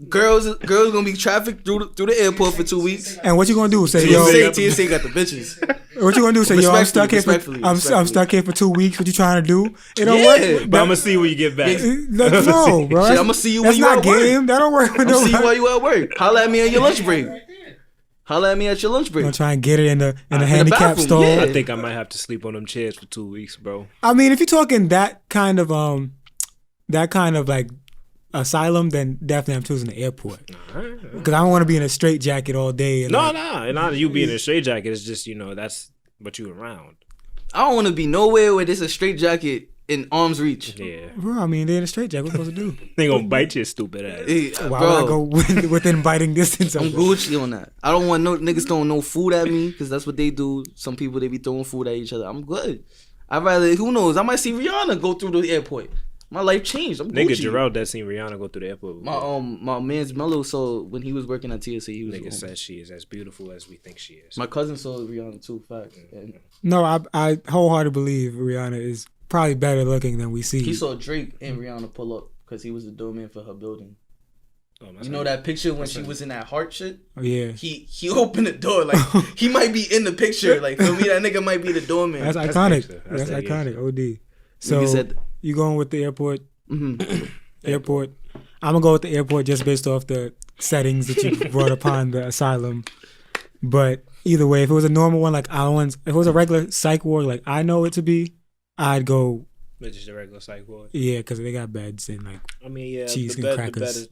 girls gonna be trafficked through the airport for 2 weeks. And what you gonna do? Say, yo, TSA got the bitches. what you gonna do? Say, yo, I'm stuck here for Respectfully. I'm stuck here for 2 weeks. What you trying to do? It don't Yeah, work. But I'm gonna see when you get back. No, bro. Shit, I'ma see you when That's you not at work. game. That don't work with I'm see you nobody. while you at work. Holla at me on your lunch break. Right there. Holla at me at your lunch break. I'm trying to get it in the the handicap bathroom, stall. yeah. I think I might have to sleep on them chairs for 2 weeks, bro. I mean, if you're talking that kind of like asylum, then definitely I'm choosing the airport because I don't want to be in a straitjacket all day. And No, like, and not you being in a straitjacket. It's just that's what you around. I don't want to be nowhere where there's a straight jacket in arm's reach. Yeah, bro, I mean, they're in a straitjacket. What supposed to do? they gonna bite your stupid ass. Hey, Why would I bro, go within biting distance? I'm of it? Gucci on that. I don't want no niggas throwing no food at me because that's what they do. Some people, they be throwing food at each other. I'm good. I'd rather, who knows? I might see Rihanna go through the airport. My life changed. I'm Nigga, Gucci. Gerald that seen Rihanna go through the airport. My man's Mello saw when he was working at TSA. He was Nigga says she is as beautiful as we think she is. my cousin saw Rihanna too. Fact. And No, I wholeheartedly believe Rihanna is probably better looking than we see. he saw Drake and Rihanna pull up because he was the doorman for her building. You know that picture when she was in that heart shit? Oh yeah. He opened the door like he might be in the picture. Like for me, that nigga might be the doorman. That's iconic. That's That's iconic. gangster. OD. So said- you going with the airport? Mm-hmm. Airport. I'm gonna go with the airport just based off the settings that you brought upon the asylum. But either way, if it was a normal one, like if it was a regular psych ward, like I know it to be, I'd go. It's just a regular psych ward. Yeah, because they got beds and like I mean, yeah, cheese the and bed crackers. is.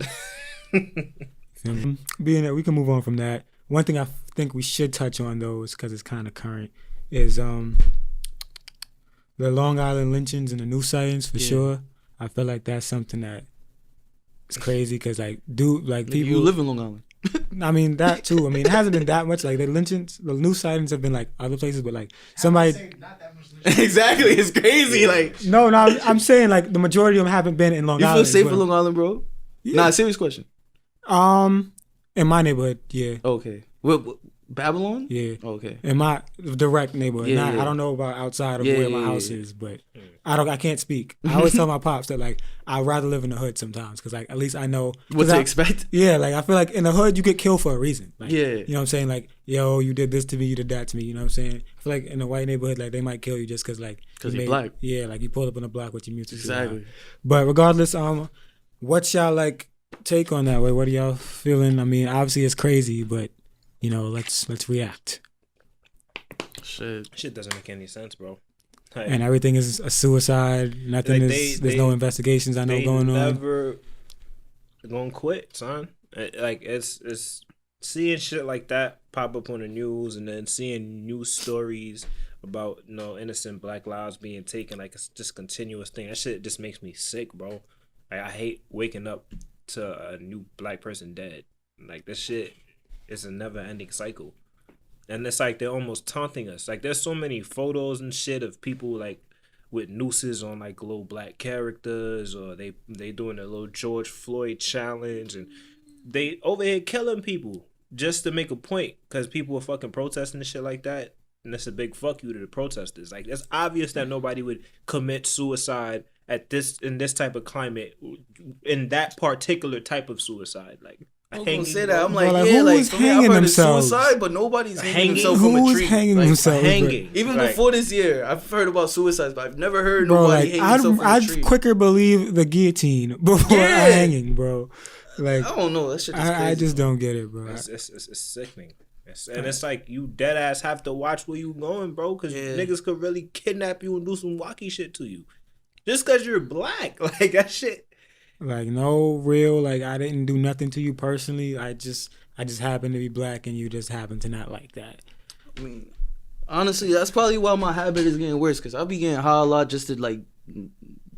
Being that we can move on from that. One thing I think we should touch on though, is because it's kind of current, is the Long Island lynchings and the new sightings for sure. I feel like that's something that is crazy because people You live in Long Island. I mean that too. I mean it hasn't been that much. Like the lynchings, the new sightings have been like other places, but like somebody. Not that much. Exactly, it's crazy. Like No, I'm saying like the majority of them haven't been in Long you Island. feel safe but- in Long Island, bro? Yeah. Nah, serious question. In my neighborhood, yeah, Okay, what Babylon? yeah. Okay. In my direct neighborhood, Yeah, yeah. I don't know about outside of Yeah, where my yeah, house yeah. is, but I can't speak. I always tell my pops that like I'd rather live in the hood sometimes because like at least I know What 'cause to I- expect? Yeah, like I feel like in the hood you get killed for a reason. Like, Yeah. you know what I'm saying? Like, yo, you did this to me, you did that to me. You know what I'm saying? I feel like in a white neighborhood, like they might kill you just because like 'Cause you you're black. Yeah, like you pulled up on the block with your music. too loud. Exactly. But regardless, what's y'all like take on that? What are y'all feeling? I mean, obviously it's crazy, but you know, let's react. Shit. Doesn't make any sense, bro. Like, And everything is a suicide. Nothing Like, is. they- There's no investigations I know they going on. never gonna quit, son. Like it's seeing shit like that pop up on the news, and then seeing news stories about innocent black lives being taken. Like it's just continuous thing. That shit just makes me sick, bro. Like I hate waking up to a new black person dead. Like this shit is a never ending cycle. And it's like they're almost taunting us. Like there's so many photos and shit of people like with nooses on like little black characters, or they doing a little George Floyd challenge, and they over here killing people just to make a point because people were fucking protesting and shit like that. And that's a big fuck you to the protesters. Like it's obvious that nobody would commit suicide in this type of climate, in that particular type of suicide. Like I was gonna say that. I'm Bro, like, like, yeah, who like is for me, I've hanging heard of themselves? suicide, but nobody's hanging Hanging? himself from a Who's tree. hanging Like, themselves? hanging. Even Like, before this year, I've heard about suicides, but I've never heard Bro, nobody like hanging himself from a I'd tree. quicker believe the guillotine before Yeah. hanging, bro. Like I don't know. That shit is crazy. I just don't get it, bro. It's sickening. It's like you dead ass have to watch where you going, bro, because Yeah. niggas could really kidnap you and do some wacky shit to you just because you're black. Like that shit. Like no real, like I didn't do nothing to you personally. I just happen to be black and you just happen to not like that. I mean, honestly, that's probably why my habit is getting worse. Cause I be getting high a lot just to like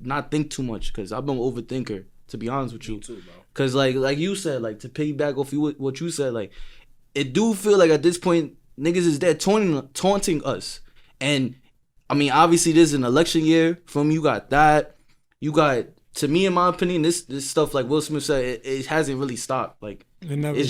not think too much. Cause I've been an overthinker, to be honest with you. Me too, bro. Cause like you said, like to piggyback off you what you said, like it do feel like at this point niggas is there taunting us. And I mean, obviously this is an election year. From you got that. You got, to me, in my opinion, this stuff like Will Smith said, it hasn't really stopped. Like it's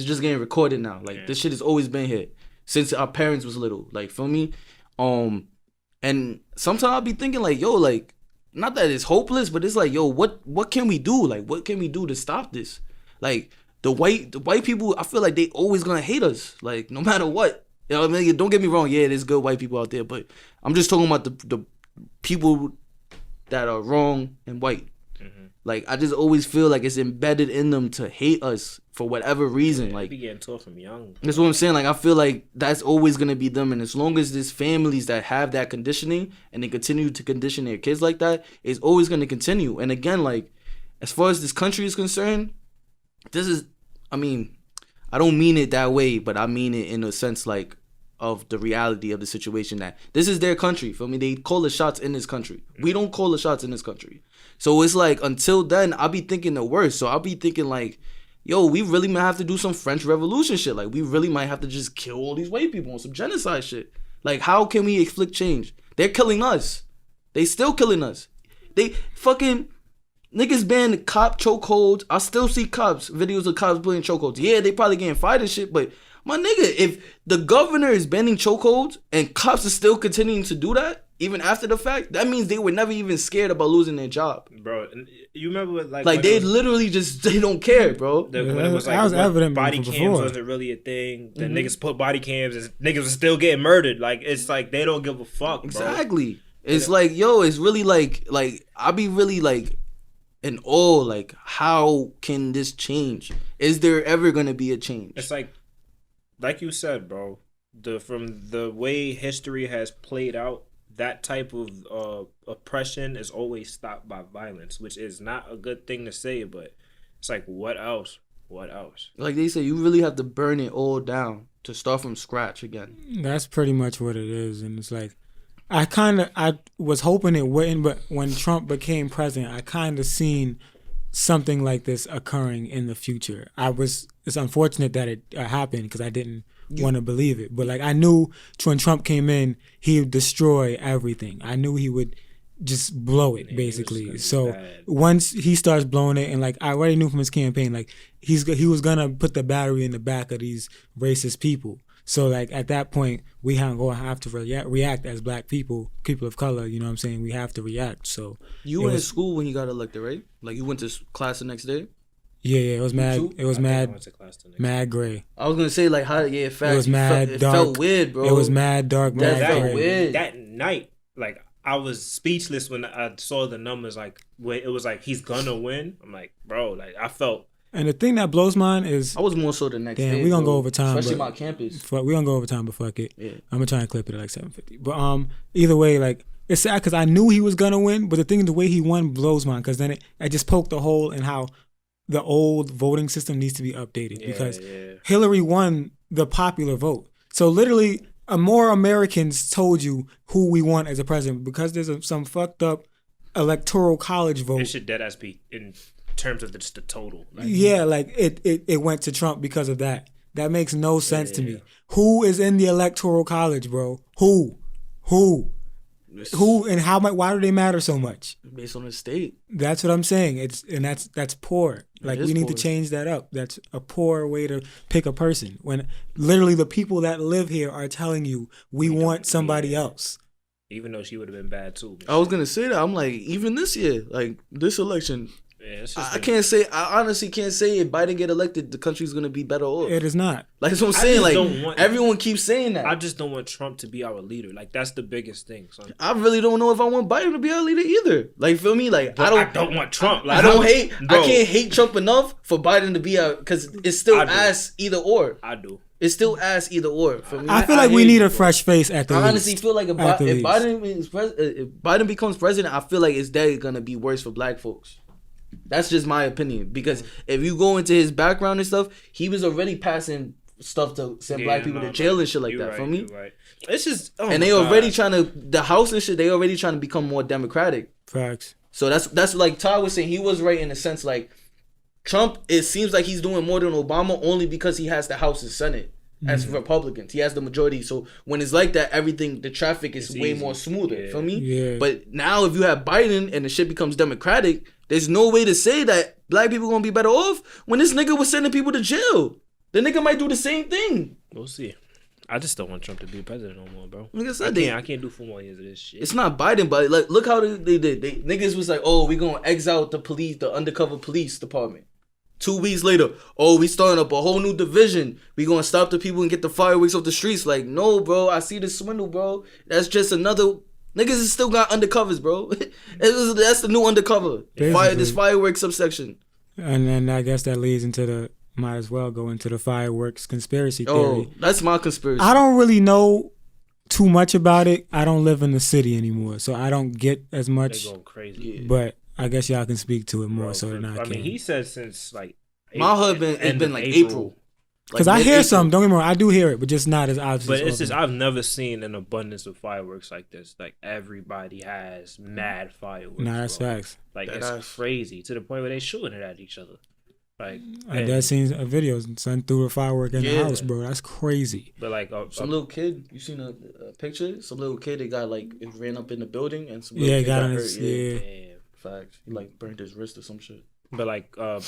just getting recorded now. Like this shit has always been here since our parents was little. Like for me, and sometimes I'll be thinking like, yo, like not that it's hopeless, but it's like, yo, what can we do? Like what can we do to stop this? Like the white people, I feel like they always gonna hate us. Like no matter what. You know what I mean? Don't get me wrong. Yeah, there's good white people out there, but I'm just talking about the people that are wrong and white. Mm-hmm. Like I just always feel like it's embedded in them to hate us for whatever reason. They Like be getting taught from young. that's what I'm saying. Like I feel like that's always gonna be them, and as long as there's families that have that conditioning and they continue to condition their kids like that, it's always gonna continue. And again, like as far as this country is concerned, this is, I mean, I don't mean it that way, but I mean it in a sense like of the reality of the situation, that this is their country. For me, they call the shots in this country. We don't call the shots in this country. So it's like until then, I'll be thinking the worst. So I'll be thinking like, yo, we really might have to do some French Revolution shit. Like we really might have to just kill all these white people on some genocide shit. Like how can we inflict change? They're killing us. They still killing us. They fucking niggas ban cop chokeholds. I still see videos of cops putting chokeholds. Yeah, they probably getting fired and shit, but my nigga, if the governor is banning chokeholds and cops are still continuing to do that, even after the fact, that means they were never even scared about losing their job. Bro, you remember what, Like they literally just they don't care, bro. when it was like that was evident body from cams before. wasn't really a thing. Then niggas put body cams and niggas was still getting murdered. Like it's like they don't give a fuck, bro. Exactly. It's like, yo, it's really like I be really like in awe. Like, how can this change? Is there ever gonna be a change? It's like you said, bro. From the way history has played out, that type of oppression is always stopped by violence, which is not a good thing to say, but it's like, what else? What else? Like they say, you really have to burn it all down to start from scratch again. That's pretty much what it is, and it's like I was hoping it wouldn't, but when Trump became president, I kind of seen something like this occurring in the future. It's unfortunate that it happened because I didn't want to believe it, but like I knew when Trump came in, he would destroy everything. I knew he would just blow it, basically. So once he starts blowing it, and like I already knew from his campaign, like he was gonna put the battery in the back of these racist people. So like at that point, we gonna have to react as black people of color. You know what I'm saying? We have to react. So you were in school when you got elected, right? Like you went to class the next day. Yeah, it was mad. It was mad gray. I was gonna say like how in fact it was mad it dark. felt weird, bro. It was mad dark. That mad felt gray. weird. That night, like I was speechless when I saw the numbers. Like when it was like he's gonna win. I'm like, bro, like I felt. And the thing that blows mine is I was more so the next day. we gonna go over time, especially my campus. We gonna go over time, but fuck it. Yeah. I'm gonna try and clip it at like 7:50. But either way, like it's sad because I knew he was gonna win, but the way he won blows mine because then I just poked a hole in how the old voting system needs to be updated because Hillary won the popular vote. So literally, more Americans told you who we want as a president because there's some fucked up electoral college vote. It should deadass be in terms of just the total. Like, like it went to Trump because of that. That makes no sense to me. Who is in the electoral college, bro? Who, and how much? Why do they matter so much? Based on the state. That's what I'm saying. That's poor. Like we need to change that up. That's a poor way to pick a person. When literally the people that live here are telling you we want somebody else. Even though she would have been bad too. I was gonna say that. I'm like, even this year, like this election. Yeah, I honestly can't say if Biden get elected, the country's gonna be better off. It is not. Like that's what I'm saying. Like everyone keeps saying that. I just don't want Trump to be our leader. Like that's the biggest thing, son. I really don't know if I want Biden to be our leader either. Like feel me? Like I don't want Trump. Like, I don't hate. Bro. I can't hate Trump enough for Biden to be our because it's still ass either or. I do. It's still ass either or for me. I feel like we need a fresh face at the least. I honestly feel like if Biden becomes president, I feel like it's dead gonna be worse for black folks. That's just my opinion because if you go into his background and stuff, he was already passing stuff to send black people to jail and shit like that. For me, right. It's just and they already trying to the House and shit. They already trying to become more democratic. Facts. So that's like Todd was saying. He was right in the sense like Trump. It seems like he's doing more than Obama only because he has the House and Senate as Republicans. He has the majority. So when it's like that, the traffic is way more smoother. Yeah. For me, Yeah. But now if you have Biden and the shit becomes democratic. There's no way to say that black people gonna be better off when this nigga was sending people to jail. The nigga might do the same thing. We'll see. I just don't want Trump to be president no more, bro. Like I said, I can't do 4 more years of this shit. It's not Biden, but like, look how they did. Niggas was like, oh, we gonna exile the police, the undercover police department. 2 weeks later, oh, we starting up a whole new division. We gonna stop the people and get the fireworks off the streets. Like, no, bro, I see the swindle, bro. That's just another. Niggas is still got undercovers, bro. That's the new undercover. This fireworks subsection. And then I guess that leads into might as well go into the fireworks conspiracy theory. Oh, that's my conspiracy. I don't really know too much about it. I don't live in the city anymore, so I don't get as much. They're going crazy. Yeah. But I guess y'all can speak to it more so than I can. I mean, he said since like my hood it's been like April. Because I hear some, don't get me wrong, I do hear it, but just not as obvious. But it's just, I've never seen an abundance of fireworks like this. Like, everybody has mad fireworks. Nah, that's facts. Like, it's crazy to the point where they shooting it at each other. Like, I just seen a video, son threw a firework in the house, bro. That's crazy. But like, some little kid, you seen a picture? Some little kid, they got like, it ran up in the building and some little kid got hurt. His, Damn. Facts. He like burned his wrist or some shit. But like a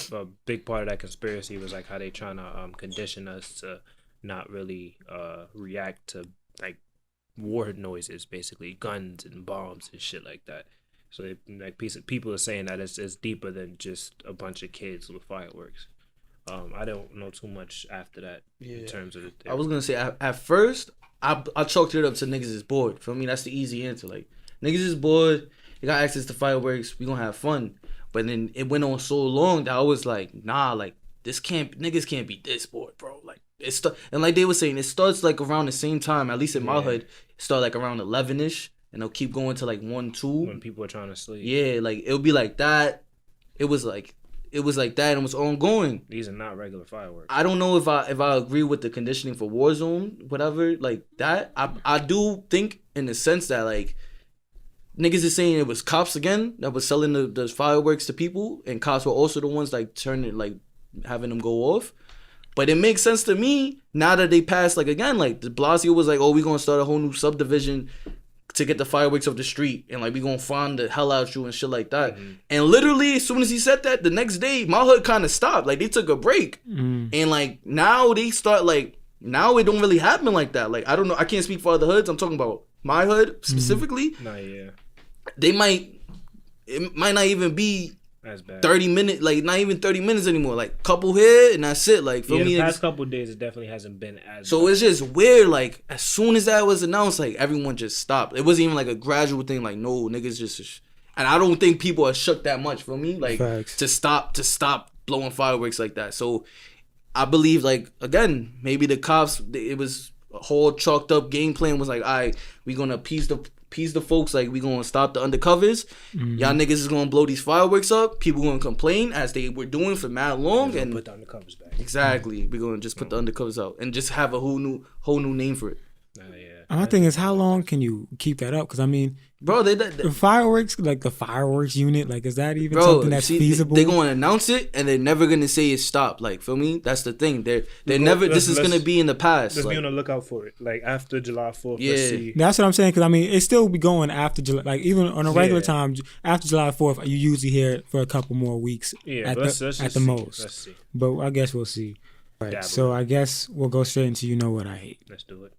big part of that conspiracy was like how they trying to condition us to not really react to like war noises, basically guns and bombs and shit like that. So like people are saying that it's deeper than just a bunch of kids with fireworks. I don't know too much after that in terms of I was gonna say at first I chalked it up to niggas is bored. For me, that's the easy answer. Like niggas is bored. They got access to fireworks. We gonna have fun. But then it went on so long that I was like, nah, like niggas can't be this bored, bro. Like and like they were saying, it starts like around the same time. At least in my hood, it started like around 11ish, and they'll keep going to like 1, 2 when people are trying to sleep. Yeah, like it'll be like that. It was like that, and it was ongoing. These are not regular fireworks. I don't know if I agree with the conditioning for Warzone, whatever, like that. I do think in the sense that like niggas is saying it was cops again that was selling the fireworks to people, and cops were also the ones like turning like having them go off. But it makes sense to me now that they passed like again, like de Blasio was like, oh, we gonna start a whole new subdivision to get the fireworks off the street, and like we gonna find the hell out you and shit like that. And literally as soon as he said that, the next day my hood kind of stopped. Like they took a break, and like now they start like now it don't really happen like that. Like I don't know, I can't speak for other hoods. I'm talking about my hood specifically. It might not even be that's bad. 30 minutes, like not even 30 minutes anymore. Like couple here and that's it. Like for me, the past couple of days it definitely hasn't been as so bad. It's just weird. Like as soon as that was announced, like everyone just stopped. It wasn't even like a gradual thing. Like no niggas just, and I don't think people are shook that much for me. Like Facts. to stop blowing fireworks like that. So I believe like again maybe the cops, it was a whole chalked up game plan was like, all right, we gonna appease the folks, like we gonna stop the undercovers. Y'all niggas is gonna blow these fireworks up. People gonna complain as they were doing for mad long, and put the undercovers back. Exactly, we gonna just put the undercovers out and just have a whole new name for it. My thing is, how long can you keep that up? Because I mean, bro, the fireworks, like the fireworks unit, like is that even something that's feasible? They're gonna announce it and they're never gonna say it's stopped. Like, feel me? That's the thing. They're never. This is gonna be in the past. Let's like, be on the lookout for it. Like after July 4th. Yeah, let's see. That's what I'm saying. Because I mean, it still be going after July. Like even on a regular time, after July 4th, you usually hear it for a couple more weeks. Yeah, at the most. Let's see. But I guess we'll see. Right. So I guess we'll go straight into you know what I hate. Let's do it.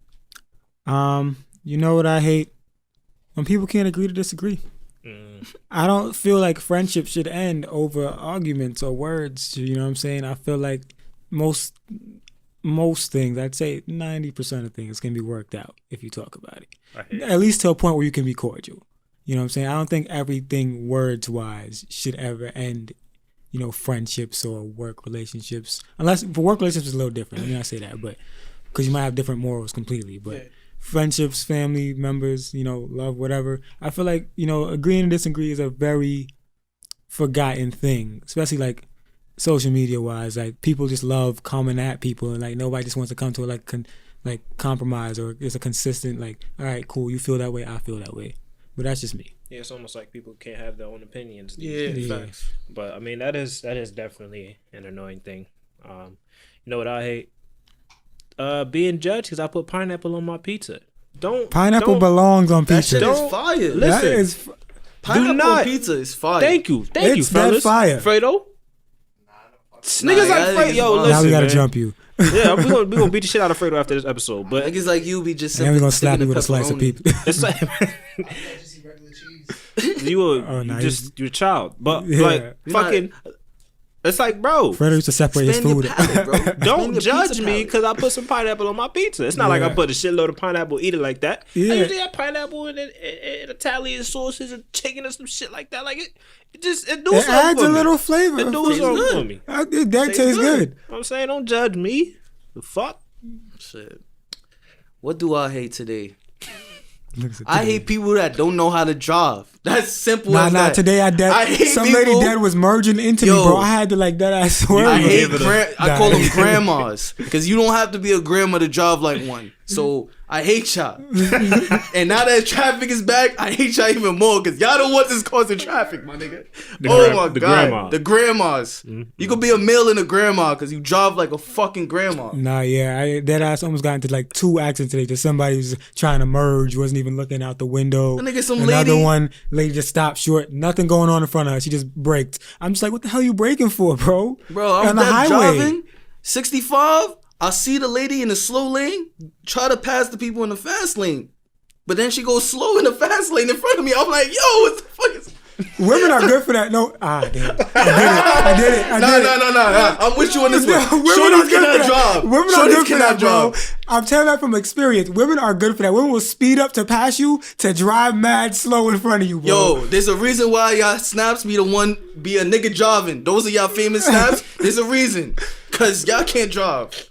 You know what I hate? When people can't agree to disagree. I don't feel like friendship should end over arguments or words. You know what I'm saying? I feel like most things, I'd say 90% of things can be worked out if you talk about it. At least to a point where you can be cordial. You know what I'm saying? I don't think everything words-wise should ever end, you know, friendships or work relationships. Unless, for work relationships, it's a little different. Let me not say that, but because you might have different morals completely. But friendships, family members, you know, love, whatever. I feel like, you know, agreeing to disagree is a very forgotten thing, especially like social media wise. Like people just love coming at people, and like nobody just wants to come to a like compromise, or it's a consistent like, all right, cool, you feel that way, I feel that way. But that's just me. Yeah, it's almost like people can't have their own opinions. Yeah. But I mean, that is definitely an annoying thing. You know what I hate? Being judged because I put pineapple on my pizza. Pineapple belongs on pizza. That shit is fire. Listen, that is pineapple on pizza is fire. Thank you, it's fellas. That fire. Fredo. Niggas like Fredo. Yo, listen, now we gotta man. jump you. Yeah, we gonna beat the shit out of Fredo after this episode. But niggas like you be just. And we're gonna slap you with a slice of pizza. It's like Just eat regular cheese. you're a child, but Yeah. like fucking. It's like, bro, Fredo used to separate his Expand food. your palate, bro. Expand don't your judge pizza me palate. because I put some pineapple on my pizza. It's not like I put a shitload of pineapple, eat it like that. Yeah. I usually have pineapple and Italian sauces and chicken and some shit like that. Like it do It something adds for a me. little flavor. It do something for me. That tastes good. I'm saying, don't judge me. The fuck? Shit. What do I hate I hate people that don't know how to drive. That's simple as that. Today I hate some people- lady dead was merging into me, bro. I had to like that. I swear. I call them grandmas because you don't have to be a grandma to drive like one. So I hate y'all. And now that traffic is back, I hate y'all even more because y'all don't want this causing traffic, my nigga. The grandma. The grandmas. You could be a male and a grandma because you drive like a fucking grandma. That ass almost got into like 2 accidents today. Just somebody was trying to merge, wasn't even looking out the window. A nigga, some Another lady. lady just stopped short. Nothing going on in front of her. She just braked. I'm just like, what the hell are you braking for, bro? Bro, I'm on the that highway. driving 65. I see the lady in the slow lane try to pass the people in the fast lane. but then she goes slow in the fast lane in front of me. I'm like, yo, what the fuck is... Women are good for that. No, damn. I did it. No. I'm with you on this one. Shorties cannot drive. Women are good for that, bro. I'm telling that from experience. Women are good for that. Women will speed up to pass you to drive mad slow in front of you, bro. Yo, there's a reason why y'all snaps be a nigga driving. Those are y'all famous snaps. There's a reason. Cause y'all can't drive.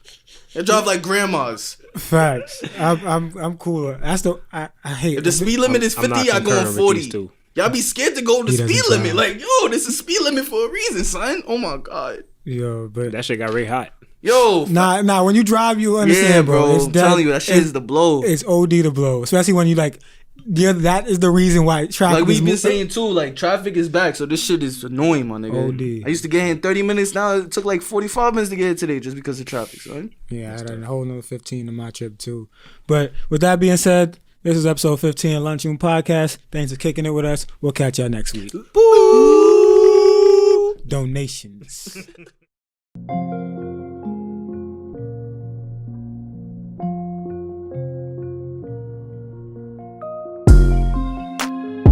Y'all drive like grandmas. Facts. I'm cooler. I hate. If the speed limit is 50, y'all going 40. Y'all be scared to go the speed limit. Like, yo, this is speed limit for a reason, son. Oh my God. Yo, but that shit got really hot. Yo. Nah, when you drive, you understand, yeah, bro. It's I'm telling you, that shit is the blow. It's OD to blow. Especially when you like, that is the reason why traffic like we've been saying too, like traffic is back, so this shit is annoying, my nigga. OD. I used to get here in 30 minutes, now it took like 45 minutes to get here today just because of traffic, son. Yeah, I had a whole nother 15 on my trip too. But with that being said, this is episode 15 of Lunchroom Podcast. Thanks for kicking it with us. We'll catch y'all next week. Boo! Donations.